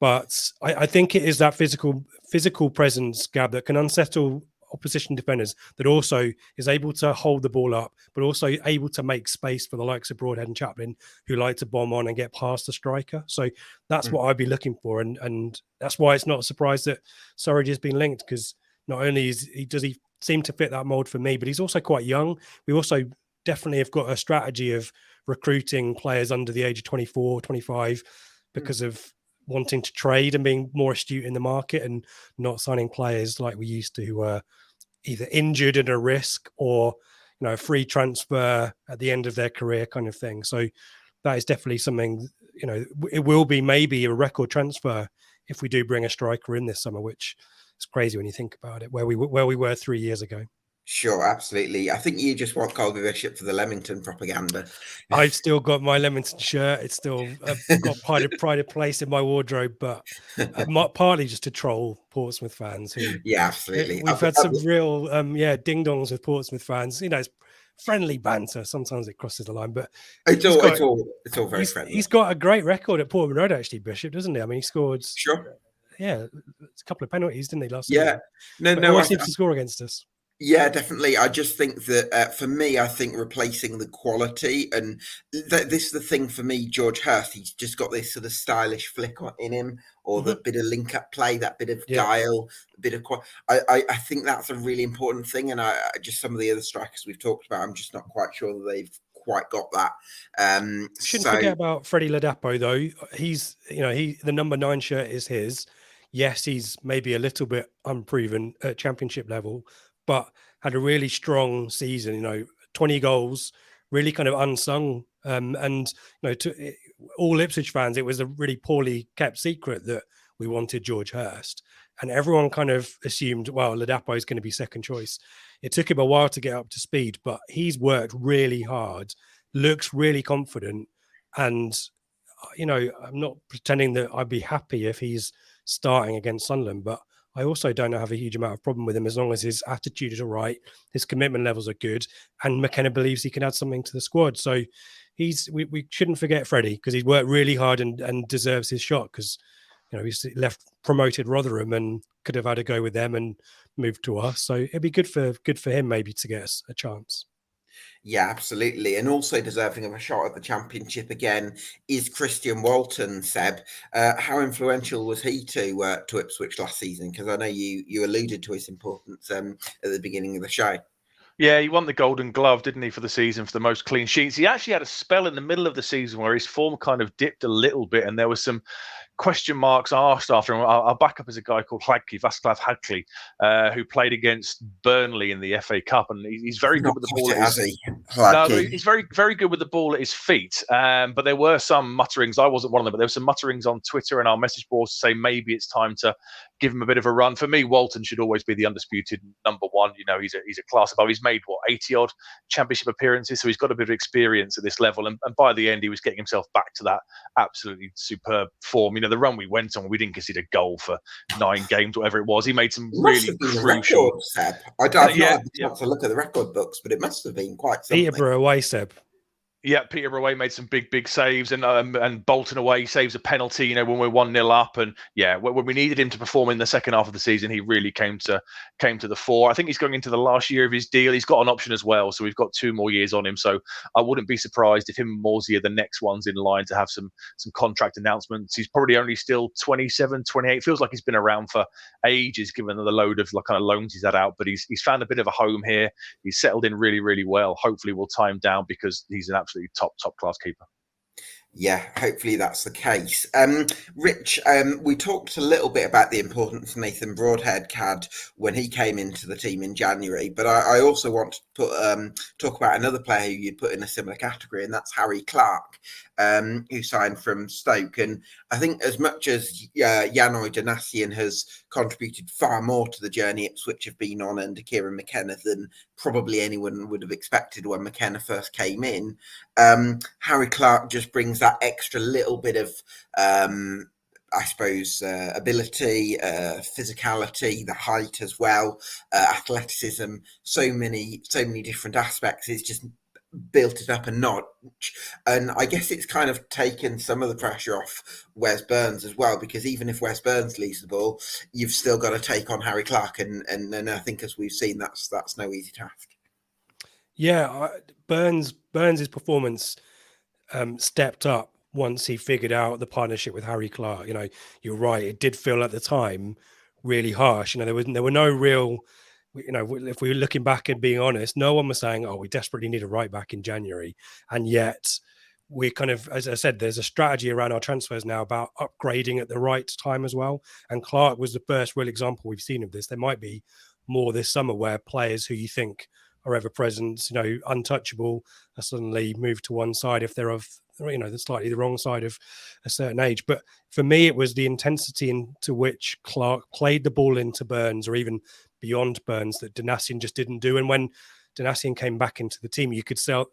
S2: But I think it is that physical presence, Gab, that can unsettle opposition defenders, that also is able to hold the ball up, but also able to make space for the likes of Broadhead and Chaplin, who like to bomb on and get past the striker. So that's what I'd be looking for. And that's why it's not a surprise that Surridge has been linked, because not only does he seem to fit that mold for me, but he's also quite young. We also definitely have got a strategy of recruiting players under the age of 24, 25, because of wanting to trade and being more astute in the market, and not signing players like we used to, who were either injured at a risk or, you know, a free transfer at the end of their career kind of thing. So that is definitely something, you know, it will be maybe a record transfer if we do bring a striker in this summer, which is crazy when you think about it, where we were 3 years ago.
S1: Sure, absolutely. I think you just want Colby Bishop for the Leamington propaganda.
S2: I've still got my Leamington shirt. It's still got pride of place in my wardrobe, but partly just to troll Portsmouth fans. Who,
S1: yeah, absolutely.
S2: We've had some real, ding-dongs with Portsmouth fans. You know, it's friendly banter. Sometimes it crosses the line, but
S1: it's all very friendly.
S2: He's got a great record at Portman Road, actually, Bishop, doesn't he? I mean, he scored a couple of penalties, didn't he, last season?
S1: No,
S2: always seems to score against us.
S1: Yeah, definitely. I just think that for me, I think replacing the quality, and this is the thing for me, George Hurst, he's just got this sort of stylish flick in him, or the bit of link-up play, that bit of guile, a bit of I think that's a really important thing, and I just some of the other strikers we've talked about, I'm just not quite sure that they've quite got that.
S2: Shouldn't forget about Freddie Ladapo, though. He's, you know, the number 9 shirt is his. Yes, he's maybe a little bit unproven at championship level, but had a really strong season, you know, 20 goals, really kind of unsung. And, you know, to all Ipswich fans, it was a really poorly kept secret that we wanted George Hurst. And everyone kind of assumed, well, Ladapo is going to be second choice. It took him a while to get up to speed, but he's worked really hard, looks really confident. And I'm not pretending that I'd be happy if he's starting against Sunderland, but I also don't have a huge amount of problem with him as long as his attitude is all right, his commitment levels are good, and McKenna believes he can add something to the squad. So we shouldn't forget Freddie, because he's worked really hard and deserves his shot, because he's left promoted Rotherham and could have had a go with them and moved to us. So it'd be good for him maybe to get us a chance.
S1: Yeah, absolutely. And also deserving of a shot at the Championship again is Christian Walton, Seb. How influential was he to Ipswich last season? Because I know you alluded to his importance at the beginning of the show.
S3: Yeah, he won the Golden Glove, didn't he, for the season for the most clean sheets. He actually had a spell in the middle of the season where his form kind of dipped a little bit, and there was some question marks asked after him. I'll back up as a guy called Václav Hadley, who played against Burnley in the FA Cup, and he's very good with the ball. He's very, very good with the ball at his feet. But there were some mutterings. I wasn't one of them, but there were some mutterings on Twitter and our message boards to say maybe it's time to give him a bit of a run. For me, Walton should always be the undisputed number one. He's a class above. He's made 80 odd Championship appearances, so he's got a bit of experience at this level. And by the end, he was getting himself back to that absolutely superb form. The run we went on, we didn't concede a goal for 9 games, whatever it was. He made some really crucial.
S1: Record, Seb. I don't have to look at the record books, but it must have been quite something.
S2: Peterborough away, Seb.
S3: Yeah, Peterborough away made some big saves, and Bolton away saves a penalty. When we're 1-0 up, and when we needed him to perform in the second half of the season, he really came to the fore. I think he's going into the last year of his deal. He's got an option as well, so we've got 2 more years on him. So I wouldn't be surprised if him and Morsey are the next ones in line to have some contract announcements. He's probably only still 27, 28. Feels like he's been around for ages, given the load of kind of loans he's had out. But he's found a bit of a home here. He's settled in really, really well. Hopefully, we'll tie him down because he's an absolutely top class keeper.
S1: Yeah, hopefully that's the case. Rich, we talked a little bit about the importance Nathan Broadhead had when he came into the team in January, but I also want to talk about another player who you'd put in a similar category, and that's Harry Clarke, who signed from Stoke. And I think as much as Yannick Donatian has contributed far more to the journey Ipswich have been on under Kieran McKenna than probably anyone would have expected when McKenna first came in, Harry Clarke just brings that extra little bit of ability, physicality, the height as well, athleticism, so many different aspects. It's just built it up a notch, and I guess it's kind of taken some of the pressure off Wes Burns as well, because even if Wes Burns leaves the ball, you've still got to take on Harry Clarke, and I think as we've seen, that's no easy task.
S2: Yeah, Burns's performance stepped up once he figured out the partnership with Harry Clarke. You're right, it did feel at the time really harsh. There were no real, if we were looking back and being honest, no one was saying, we desperately need a right back in January. And yet we kind of, as I said, there's a strategy around our transfers now about upgrading at the right time as well. And Clarke was the first real example we've seen of this. There might be more this summer where players who you think are ever present, untouchable, are suddenly moved to one side if they're of, slightly the wrong side of a certain age. But for me, it was the intensity into which Clarke played the ball into Burns, or even beyond Burns, that Donatian just didn't do. And when Donatian came back into the team, you could tell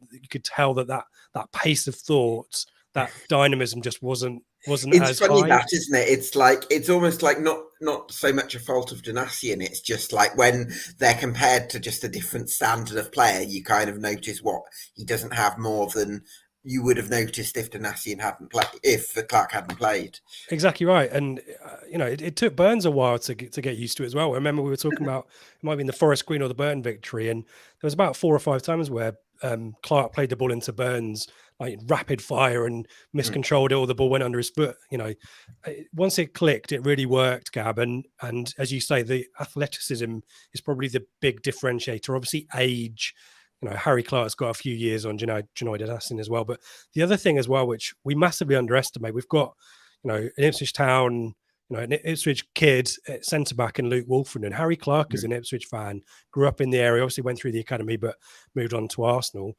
S2: that pace of thought, that dynamism just wasn't
S1: it's
S2: as
S1: funny
S2: high.
S1: That, isn't it? It's almost like not so much a fault of Donatian. It's just like when they're compared to just a different standard of player, you kind of notice what he doesn't have more than you would have noticed if Donatian hadn't played, if Clarke hadn't played.
S2: Exactly right. And it took Burns a while to get used to it as well. I remember we were talking about, it might be in the Forest Green or the Burton victory, and there was about 4 or 5 times where Clarke played the ball into Burns like rapid fire and miscontrolled it, or the ball went under his foot. Once it clicked, it really worked, Gab. And as you say, the athleticism is probably the big differentiator. Obviously, age. Harry Clarke's got a few years on Janoi Donatian as well. But the other thing as well, which we massively underestimate, we've got, an Ipswich Town, an Ipswich kid at centre-back in Luke Wolford. And Harry Clarke is an Ipswich fan, grew up in the area, obviously went through the academy, but moved on to Arsenal.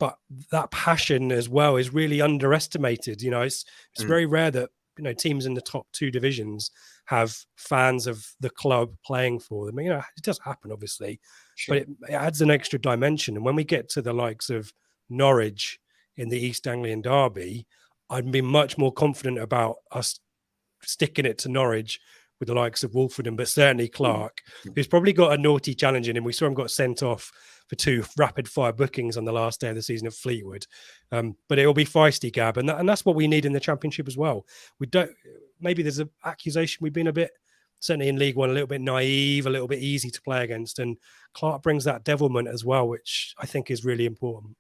S2: But that passion as well is really underestimated. It's very rare that, teams in the top 2 divisions have fans of the club playing for them. It does happen, obviously, sure, but it adds an extra dimension. And when we get to the likes of Norwich in the East Anglian Derby, I'd be much more confident about us sticking it to Norwich with the likes of Wolfenden, but certainly Clark, who's probably got a naughty challenge in him. We saw him got sent off for 2 rapid-fire bookings on the last day of the season at Fleetwood. But it will be feisty, Gab, and that's what we need in the Championship as well. We don't. Maybe there's an accusation we've been a bit, certainly in League One, a little bit naive, a little bit easy to play against, and Clark brings that devilment as well, which I think is really important.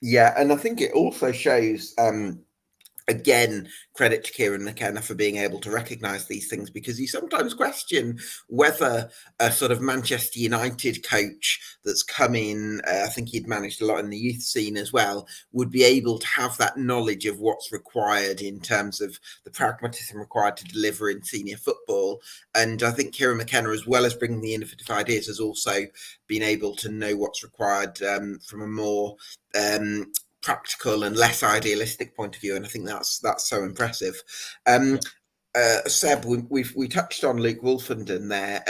S1: Yeah, and I think it also shows, again, credit to Kieran McKenna for being able to recognise these things, because you sometimes question whether a sort of Manchester United coach that's come in, I think he'd managed a lot in the youth scene as well, would be able to have that knowledge of what's required in terms of the pragmatism required to deliver in senior football. And I think Kieran McKenna, as well as bringing the innovative ideas, has also been able to know what's required from a more practical and less idealistic point of view, and I think that's so impressive. Seb, we touched on Luke Wolfenden there.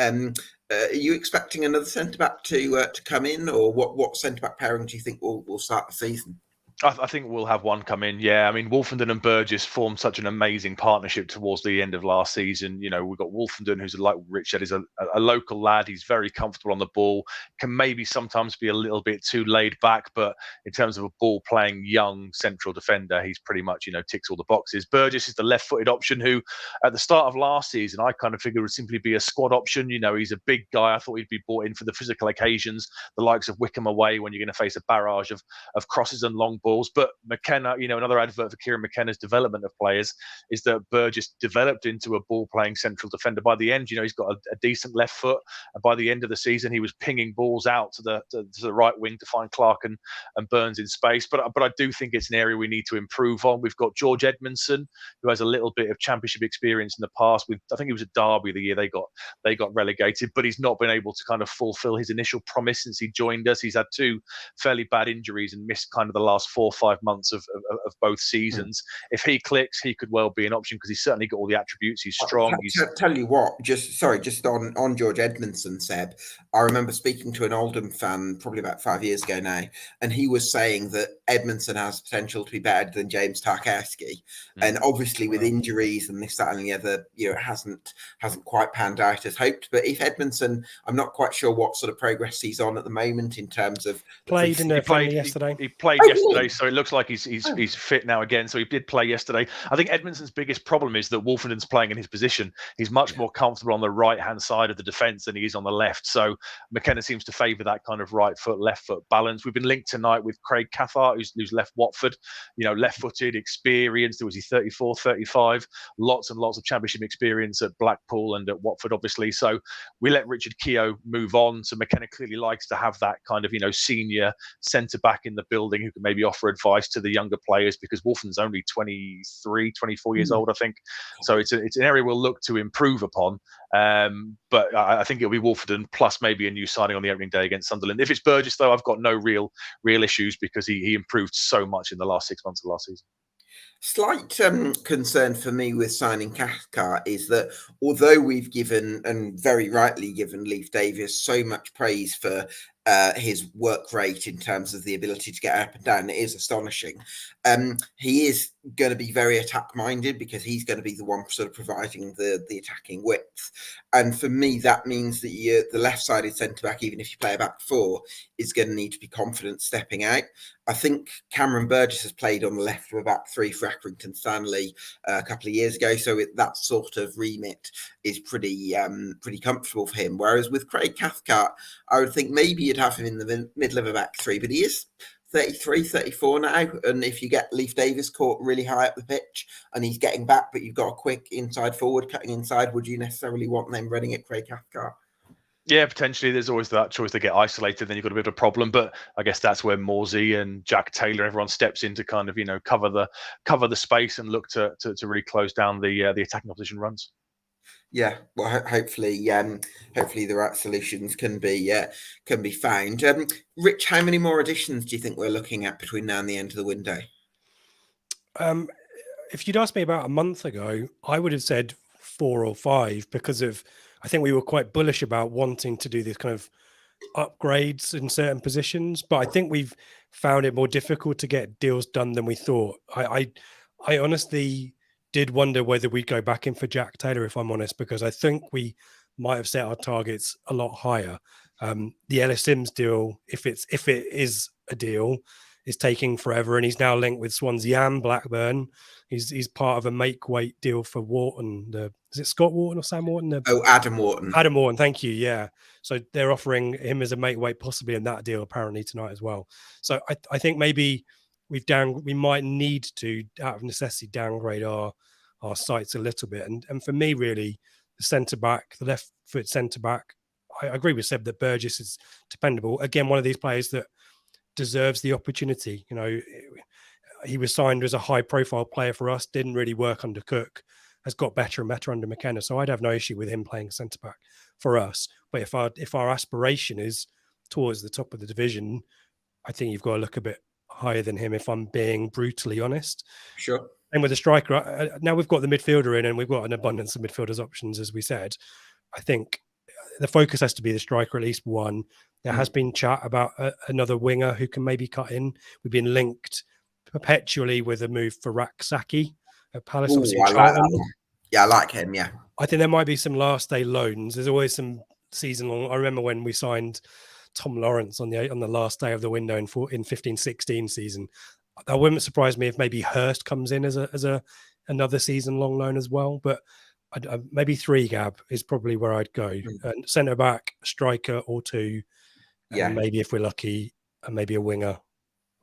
S1: Are you expecting another centre back to come in, or what centre back pairing do you think will start the season?
S3: I think we'll have one come in. Yeah, I mean, Wolfenden and Burgess formed such an amazing partnership towards the end of last season. You know, we've got Wolfenden, who's, like Rich said, is a local lad. He's very comfortable on the ball, can maybe sometimes be a little bit too laid back, but in terms of a ball playing young central defender, he's pretty much, ticks all the boxes. Burgess is the left-footed option who, at the start of last season, I kind of figured would simply be a squad option. He's a big guy. I thought he'd be brought in for the physical occasions, the likes of Wickham away, when you're going to face a barrage of crosses and long balls. But McKenna, another advert for Kieran McKenna's development of players is that Burgess developed into a ball-playing central defender. By the end, he's got a decent left foot, and by the end of the season, he was pinging balls out to the right wing to find Clark and Burns in space. But I do think it's an area we need to improve on. We've got George Edmondson, who has a little bit of Championship experience in the past. I think he was at Derby the year they got relegated, but he's not been able to kind of fulfil his initial promise since he joined us. He's had 2 fairly bad injuries and missed kind of the last 4 or 5 months of both seasons. If he clicks, he could well be an option, because he's certainly got all the attributes. He's strong.
S1: Tell you what, just on George Edmondson, Seb, I remember speaking to an Oldham fan probably about 5 years ago now, and he was saying that Edmondson has potential to be better than James Tarkowski. And obviously with injuries and this, that and the other, it hasn't quite panned out as hoped. But if Edmondson, I'm not quite sure what sort of progress he's on at the moment in terms of
S2: played yesterday.
S3: He played yesterday, so it looks like he's fit now again. So he did play yesterday. I think Edmondson's biggest problem is that Wolfenden's playing in his position. He's much more comfortable on the right-hand side of the defence than he is on the left. So McKenna seems to favour that kind of right foot, left foot balance. We've been linked tonight with Craig Cathcart, who's left Watford, left-footed, experienced. Was he 34, 35? Lots and lots of Championship experience at Blackpool and at Watford, obviously. So we let Richard Keogh move on. So McKenna clearly likes to have that kind of, senior centre-back in the building who can maybe offer advice to the younger players, because Wolfenden's only 23, 24 years old, I think. So it's an area we'll look to improve upon. But I think it'll be Wolfenden plus maybe a new signing on the opening day against Sunderland. If it's Burgess, though, I've got no real issues, because he improved so much in the last 6 months of last season.
S1: Slight concern for me with signing Cathcart is that although we've given, and very rightly given, Leif Davis so much praise for his work rate in terms of the ability to get up and down, it is astonishing. He is going to be very attack minded, because he's going to be the one sort of providing the attacking width. And for me, that means that the left-sided centre-back, even if you play a back 4, is going to need to be confident stepping out. I think Cameron Burgess has played on the left of a back 3 for Accrington Stanley a couple of years ago, so that sort of remit is pretty comfortable for him. Whereas with Craig Cathcart, I would think maybe you'd have him in the middle of a back 3, but he is 33, 34 now, and if you get Leif Davis caught really high up the pitch and he's getting back, but you've got a quick inside forward cutting inside, would you necessarily want them running at Craig Cathcart?
S3: Yeah, potentially. There's always that choice. They get isolated, then you've got a bit of a problem. But I guess that's where Morsey and Jack Taylor, everyone steps in to kind of cover the space and look to really close down the attacking opposition runs.
S1: Yeah, well, hopefully the right solutions can be found. Rich, how many more additions do you think we're looking at between now and the end of the window?
S2: If you'd asked me about a month ago, I would have said 4 or 5, because I think we were quite bullish about wanting to do this kind of upgrades in certain positions. But I think we've found it more difficult to get deals done than we thought. I honestly did wonder whether we'd go back in for Jack Taylor, if I'm honest, because I think we might have set our targets a lot higher. The Ellis Sims deal, if it is a deal, is taking forever, and he's now linked with Swansea and Blackburn. He's part of a make weight deal for Wharton. Is it Scott Wharton or Sam Wharton?
S1: Adam Wharton.
S2: Adam Wharton, thank you. Yeah, so they're offering him as a make weight possibly in that deal apparently tonight as well. So I think maybe we might need to, out of necessity, downgrade our sights a little bit. And for me, really, the centre back, the left foot centre back, I agree with Seb that Burgess is dependable. Again, one of these players that deserves the opportunity. You know, he was signed as a high profile player for us, didn't really work under Cook, has got better and better under McKenna. So I'd have no issue with him playing centre back for us. But if our aspiration is towards the top of the division, I think you've got to look a bit higher than him, if I'm being brutally honest.
S1: Sure.
S2: And with the striker, now we've got the midfielder in and we've got an abundance of midfielders options, as we said. I think the focus has to be the striker, at least one. There has been chat about another winger who can maybe cut in. We've been linked perpetually with a move for Raksaki at Palace.
S1: Ooh, I like that one. Yeah, I like him, yeah.
S2: I think there might be some last day loans. There's always some season long. I remember when we signed Tom Lawrence on the last day of the window in 15-16 season. That wouldn't surprise me if maybe Hirst comes in as another season long loan as well. But maybe 3, Gab, is probably where I'd go. Centre back, striker or 2, and maybe if we're lucky, maybe a winger,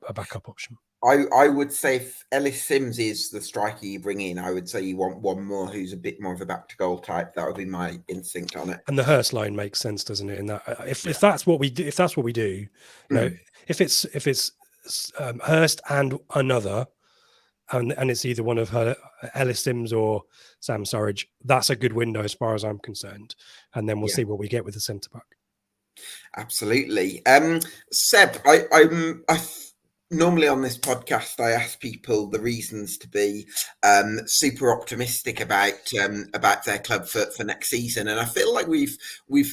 S2: a backup option.
S1: I would say if Ellis Sims is the striker you bring in, I would say you want one more who's a bit more of a back to goal type. That would be my instinct on it.
S2: And the Hurst line makes sense, doesn't it? In that, if that's what we do, you know, if it's Hurst and another, and it's either one of Ellis Sims or Sam Surridge, that's a good window as far as I'm concerned. And then we'll see what we get with the centre back.
S1: Absolutely. Seb, I normally on this podcast, I ask people the reasons to be super optimistic about their club for next season, and I feel like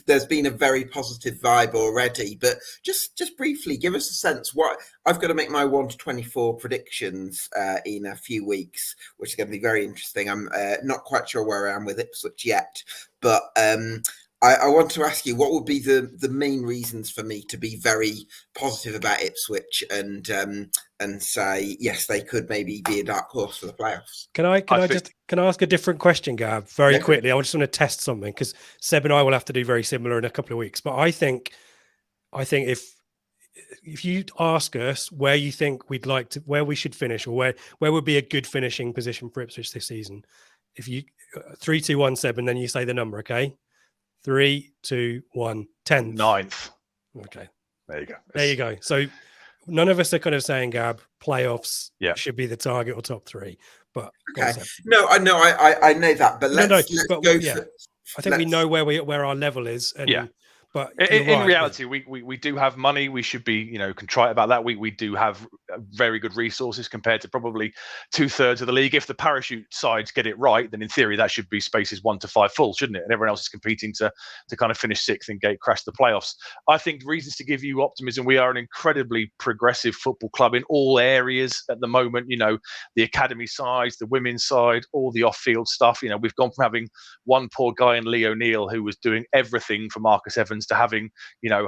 S1: there's been a very positive vibe already. But just briefly, give us a sense. What I've got to make my 1 to 24 predictions in a few weeks, which is going to be very interesting. I'm not quite sure where I am with Ipswich yet, but I want to ask you, what would be the main reasons for me to be very positive about Ipswich and say, yes, they could maybe be a dark horse for the playoffs? Can
S2: I ask a different question, Gab, very quickly? I just want to test something, because Seb and I will have to do very similar in a couple of weeks. But I think if you ask us where you think where we should finish, or where would be a good finishing position for Ipswich this season, if you 3, 2, 1, Seb, and then you say the number, okay? 3, 2, 1, 10th.
S3: 9th.
S2: Okay.
S3: There you go.
S2: So none of us are kind of saying, Gab, playoffs should be the target or top 3. But
S1: okay. I know that, but let's go.
S2: I think we know where our level is. And, but
S3: in reality, we do have money. We should be, contrite about that. We do have very good resources compared to probably 2/3 of the league. If the parachute sides get it right, then in theory that should be spaces 1 to 5 full, shouldn't it? And everyone else is competing to kind of finish 6th and gate crash the playoffs. I think reasons to give you optimism. We are an incredibly progressive football club in all areas at the moment. The academy side, the women's side, all the off-field stuff. We've gone from having one poor guy in Lee O'Neill who was doing everything for Marcus Evans to having,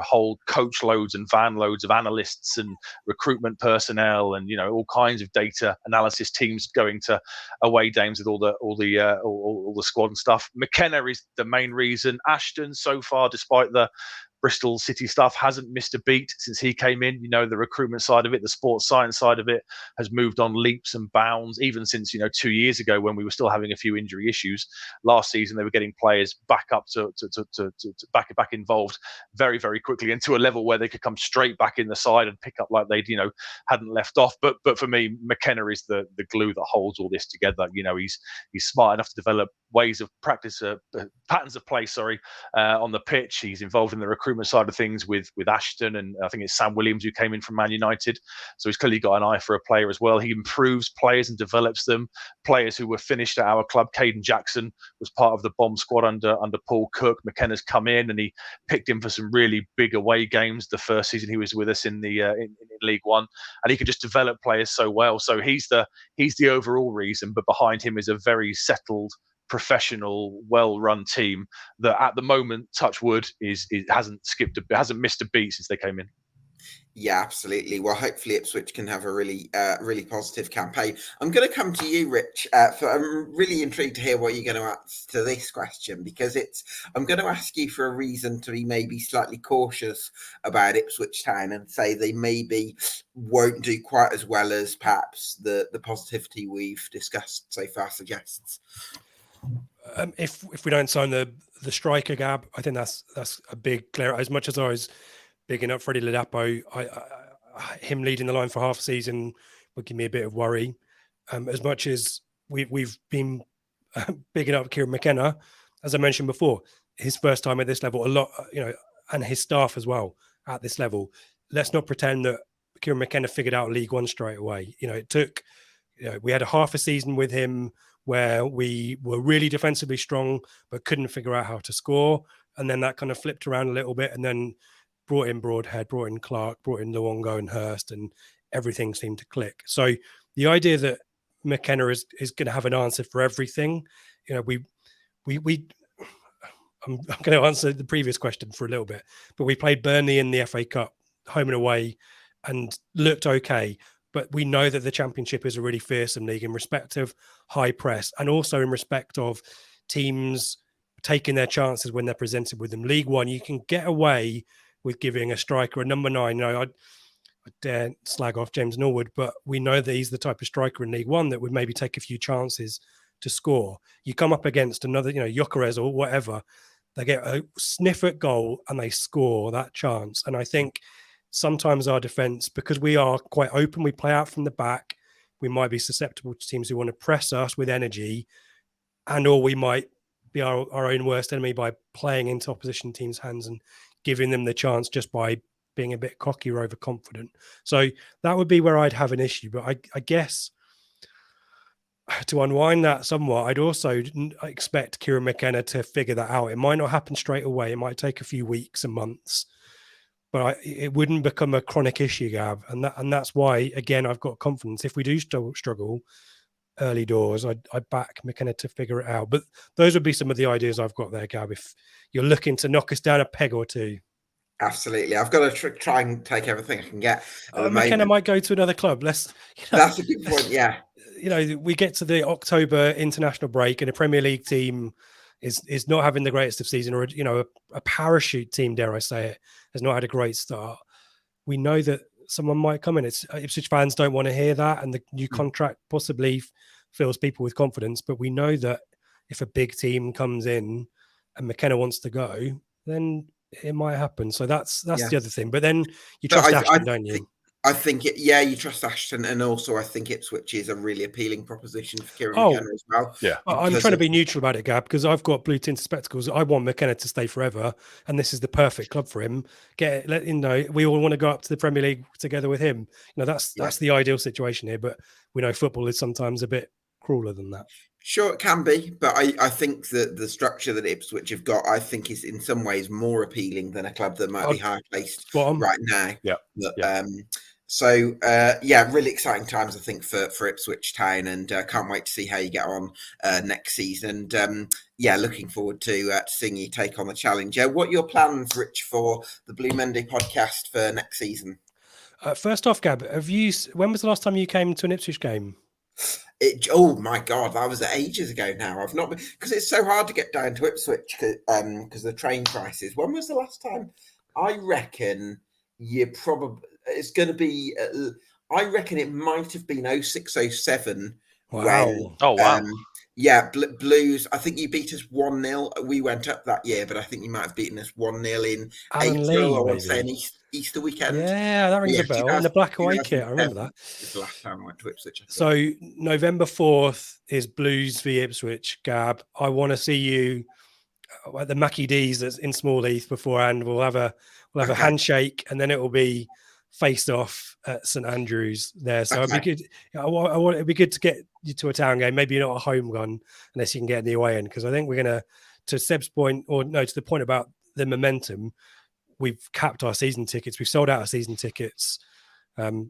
S3: whole coach loads and van loads of analysts and recruitment personnel and, all kinds of data analysis teams going to away games with all the squad and stuff. McKenna is the main reason. Ashton, so far, despite the Bristol City stuff, hasn't missed a beat since he came in. The recruitment side of it, the sports science side of it has moved on leaps and bounds, even since 2 years ago when we were still having a few injury issues. Last season they were getting players back up to back involved very, very quickly, and to a level where they could come straight back in the side and pick up like they'd hadn't left off. But for me, McKenna is the glue that holds all this together. He's smart enough to develop ways of practice, patterns of play, on the pitch. He's involved in the recruitment recruitment side of things with Ashton, and I think it's Sam Williams who came in from Man United. So he's clearly got an eye for a player as well. He improves players and develops them. Players who were finished at our club, Caden Jackson was part of the bomb squad under Paul Cook. McKenna's come in and he picked him for some really big away games the first season he was with us in the in League One, and he can just develop players so well. So he's the overall reason, but behind him is a very settled, professional, well-run team that at the moment, touch wood, hasn't missed a beat since they came in.
S1: Yeah, absolutely. Well, hopefully Ipswich can have a really, really positive campaign. I'm going to come to you, Rich. I'm really intrigued to hear what you're going to answer to this question, because I'm going to ask you for a reason to be maybe slightly cautious about Ipswich Town and say they maybe won't do quite as well as perhaps the positivity we've discussed so far suggests.
S2: If we don't sign the striker, Gab, I think that's a big clear. As much as I was bigging up Freddie Ladapo, him leading the line for half a season would give me a bit of worry. As much as we've been bigging up Kieran McKenna, as I mentioned before, his first time at this level, a lot, and his staff as well at this level. Let's not pretend that Kieran McKenna figured out League One straight away. It took, we had a half a season with him where we were really defensively strong, but couldn't figure out how to score. And then that kind of flipped around a little bit, and then brought in Broadhead, brought in Clark, brought in Luongo and Hurst, and everything seemed to click. So the idea that McKenna is going to have an answer for everything, I'm going to answer the previous question for a little bit, but we played Burnley in the FA Cup, home and away, and looked okay. But we know that the Championship is a really fearsome league in respect of high press, and also in respect of teams taking their chances when they're presented with them. League One, you can get away with giving a striker a number 9. I dare slag off James Norwood, but we know that he's the type of striker in League One that would maybe take a few chances to score. You come up against another, Gyökeres or whatever, they get a sniff at goal and they score that chance. And I think sometimes our defence, because we are quite open, we play out from the back, we might be susceptible to teams who want to press us with energy, or we might be our own worst enemy by playing into opposition teams' hands and giving them the chance just by being a bit cocky or overconfident. So that would be where I'd have an issue. But I guess to unwind that somewhat, I'd also expect Kieran McKenna to figure that out. It might not happen straight away. It might take a few weeks and months, but it wouldn't become a chronic issue, Gab. And that's why, again, I've got confidence. If we do struggle early doors, I'd back McKenna to figure it out. But those would be some of the ideas I've got there, Gab, if you're looking to knock us down a peg or two.
S1: Absolutely. I've got to try and take everything I can get.
S2: McKenna might go to another club. That's
S1: a good point, yeah.
S2: We get to the October international break and a Premier League team is not having the greatest of season, or a parachute team, dare I say it, has not had a great start. We know that someone might come in. Ipswich fans don't want to hear that, and the new contract possibly fills people with confidence. But we know that if a big team comes in and McKenna wants to go, then it might happen. So that's the other thing. But then you trust Ashton, don't you?
S1: I think you trust Ashton, and also I think Ipswich is a really appealing proposition for Kieran McKenna as well.
S3: Yeah,
S2: I'm trying to be neutral about it, Gab, because I've got blue tinted spectacles. I want McKenna to stay forever, and this is the perfect club for him. We all want to go up to the Premier League together with him. That's the ideal situation here. But we know football is sometimes a bit crueler than that.
S1: Sure, it can be, but I think that the structure that Ipswich have got, I think, is in some ways more appealing than a club that might be higher placed right now. Really exciting times, I think, for Ipswich Town, and can't wait to see how you get on next season. And looking forward to seeing you take on the challenge. What are your plans, Rich, for the Blue Monday podcast for next season?
S2: First off, Gab, when was the last time you came to an Ipswich game?
S1: Oh my God, that was ages ago now. I've not been, because it's so hard to get down to Ipswich because the train prices. When was the last time? I reckon it's going to be. I reckon it might have been 06-07.
S2: Wow!
S1: Blues. I think you beat us 1-0. We went up that year, but I think you might have beaten us 1-0 in April. I want to say an Easter weekend.
S2: Yeah, that rings a bell. In the black and white kit, I remember that.
S1: It's the last time I went to Ipswich.
S2: So November 4th is Blues v Ipswich. Gab, I want to see you at the Mackie D's that's in Smallheath beforehand. We'll have a handshake, and then it will be faced off at St Andrews there. So it'd be good. It'd be good to get you to a Town game, maybe not a home gun unless you can get in the away end, because I think we're gonna, to Seb's point, or no, to the point about the momentum, we've capped our season tickets. We've sold out our season tickets.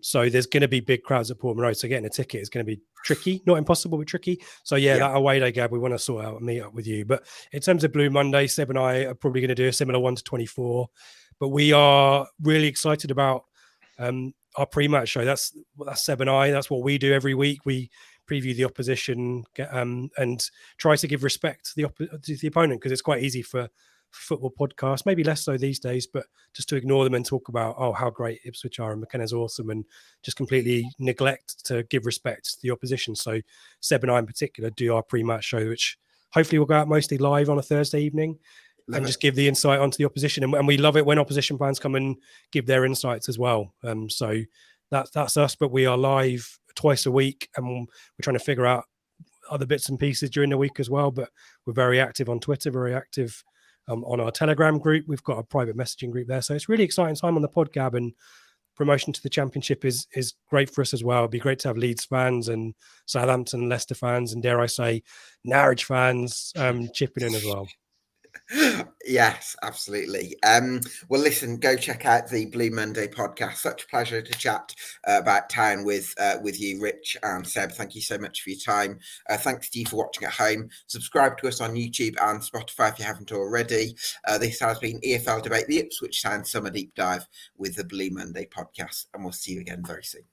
S2: So there's going to be big crowds at Portman Road. So getting a ticket is going to be tricky, not impossible, but tricky. So that away day, Gab, we want to sort out a meet up with you. But in terms of Blue Monday, Seb and I are probably going to do a similar 1 to 24. But we are really excited about our pre-match show. That's Seb and I. That's what we do every week. We preview the opposition and try to give respect to the opponent, because it's quite easy for football podcasts, maybe less so these days, but just to ignore them and talk about how great Ipswich are and McKenna's awesome, and just completely neglect to give respect to the opposition. So Seb and I in particular do our pre-match show, which hopefully will go out mostly live on a Thursday evening. Just give the insight onto the opposition, and we love it when opposition fans come and give their insights as well. So that's us, but we are live twice a week, and we're trying to figure out other bits and pieces during the week as well. But we're very active on Twitter, very active on our Telegram group. We've got a private messaging group there. So it's really exciting time on the pod, Gab, and promotion to the Championship is great for us as well. It'd be great to have Leeds fans and Southampton and Leicester fans, and dare I say Norwich fans chipping in as well.
S1: Yes, absolutely. Well, listen, go check out the Blue Monday podcast. Such a pleasure to chat about Town with you, Rich and Seb. Thank you so much for your time. Thanks to you for watching at home. Subscribe to us on YouTube and Spotify if you haven't already. This has been EFL Debate, the Ipswich Town Summer Deep Dive with the Blue Monday podcast, and we'll see you again very soon.